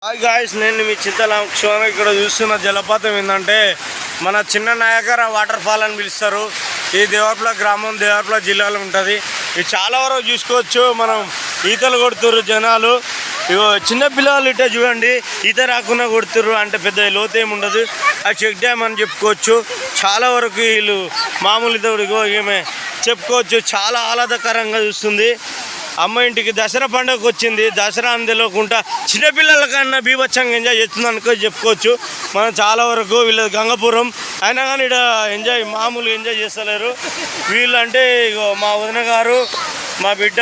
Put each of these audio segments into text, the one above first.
Hi guys, నేను మీ చింతలక్ష్మణ. ఇక్కడ చూస్తున్న జలపాతం ఏంటంటే మన చిన్న నాయకర వాటర్ ఫాల్ అని పిలుస్తారు. ఈ దేవరపల్లి గ్రామం దేవరపల్లి జిల్లాలో ఉంటుంది. ఇది చాలా వరకు చూసుకోవచ్చు. మనం ఈతలు కొడుతుర్రు జనాలు. ఇగో చిన్నపిల్లలు ఇట్లా చూడండి, ఈత రాకుండా కొడుతుర్రు. అంటే పెద్ద లోతేమి ఉండదు. అది చెక్ డ్యామ్ అని చెప్పుకోవచ్చు. చాలా వరకు వీళ్ళు మామూలు ఇగో ఏమే చెప్పుకోవచ్చు. చాలా ఆహ్లాదకరంగా చూస్తుంది. అమ్మ ఇంటికి దసరా పండుగకు వచ్చింది. దసరా అని తెలియకుండా చిన్నపిల్లల కన్నా బీభత్సంగా ఎంజాయ్ చేస్తుంది అనుకో చెప్పుకోవచ్చు. మనం చాలా వరకు వీళ్ళది గంగపురం అయినా కానీ ఇక్కడ మామూలు ఎంజాయ్ చేస్తలేరు వీళ్ళు. అంటే ఇగో మా వదిన గారు మా బిడ్డ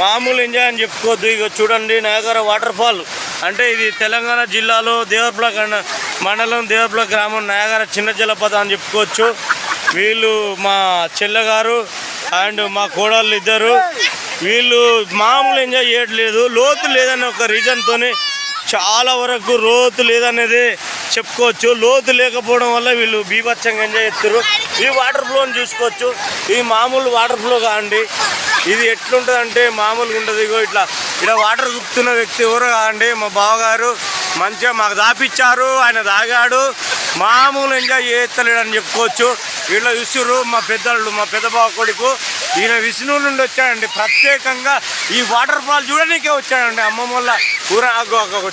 మామూలు ఎంజాయ్ అని చెప్పుకోవద్దు. ఇగో చూడండి, నయాగర వాటర్ ఫాల్. అంటే ఇది తెలంగాణ జిల్లాలో దేవరపల్లి మండలం దేవరపల్లి గ్రామం నయాగర చిన్న జలపాతం అని చెప్పుకోవచ్చు. వీళ్ళు మా చెల్లెగారు అండ్ మా కోడళ్ళు ఇద్దరు. వీళ్ళు మామూలు ఎంజాయ్ చేయట్లేదు. లోతు లేదనే ఒక రీజన్తోనే చాలా వరకు లోతు లేదనేది చెప్పుకోవచ్చు. లోతు లేకపోవడం వల్ల వీళ్ళు బీభత్సంగా ఎంజాయ్ చేస్తారు. ఈ వాటర్ ఫ్లోని చూసుకోవచ్చు. ఇది మామూలు వాటర్ ఫ్లో కాదండి. ఇది ఎట్లుంటుంది అంటే మామూలుగా ఉంటుంది. ఇగో ఇట్లా ఇలా వాటర్ గుప్తున్న వ్యక్తి ఎవరు కాదండి, మా బావగారు. మంచిగా మాకు దాపిచ్చారు, ఆయన తాగాడు. మామూలు ఎంజాయ్ చేస్తలేడని చెప్పుకోవచ్చు. వీళ్ళు విసురు మా పెద్దలు, మా పెద్ద బావ కొడుకు. ఈయన విష్ణు నుండి వచ్చాడండి. ప్రత్యేకంగా ఈ వాటర్ ఫాల్ చూడడానికే వచ్చాడండి. అమ్మమ్మ వల్ల ఊర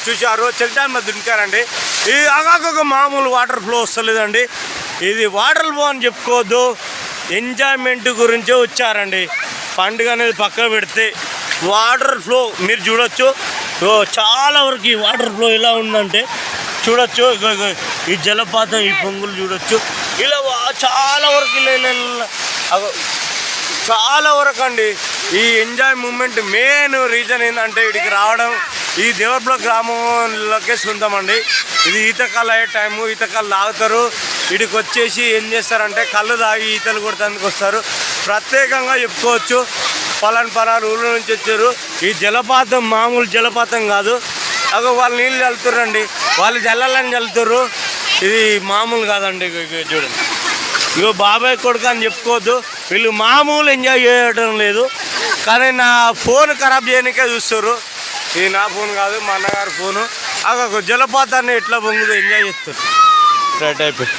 చూశారు, చెల్టాన్ మధ్య దునికారండి. ఇది ఆగాక మామూలు వాటర్ ఫ్లో వస్తలేదండి. ఇది వాటర్ ఫ్లో అని చెప్పుకోవద్దు, ఎంజాయ్మెంట్ గురించే వచ్చారండి. పండుగ అనేది పక్కన పెడితే వాటర్ ఫ్లో మీరు చూడొచ్చు. చాలా వరకు ఈ వాటర్ ఫ్లో ఎలా ఉందంటే చూడొచ్చు. ఈ జలపాతం, ఈ పొంగులు చూడొచ్చు. ఇలా చాలా వరకు చాలా వరకు అండి. ఈ ఎంజాయ్ మూమెంట్ మెయిన్ రీజన్ ఏంటంటే ఇక్కడికి రావడం. ఈ దేవరపల్లి గ్రామంలోకే సొంతమండి. ఇది ఈతకాలు అయ్యే టైము. ఈతకాలు తాగుతారు. ఇక్కడికి వచ్చేసి ఏం చేస్తారంటే కళ్ళు తాగి ఈతలు కొడతానికి వస్తారు. ప్రత్యేకంగా చెప్పుకోవచ్చు. పలానా ఊళ్ళ నుంచి వచ్చారు. ఈ జలపాతం మామూలు జలపాతం కాదు. వాళ్ళు నీళ్ళు చల్లుతుర్రండి. వాళ్ళు జల్లాలని చల్లుతుర్రు. ఇది మామూలు కాదండి. చూడండి, ఇగో బాబాయ్ కొడుకు అని చెప్పుకోవద్దు. వీళ్ళు మామూలు ఎంజాయ్ చేయడం లేదు. కానీ నా ఫోన్ ఖరాబ్ చేయడానికే చూస్తారు. ఇది నా ఫోన్ కాదు, మా అన్నగారి ఫోను. జలపాతాన్ని ఎట్లా పొంగుదో ఎంజాయ్ చేస్తారు. రైట్ అయిపోయి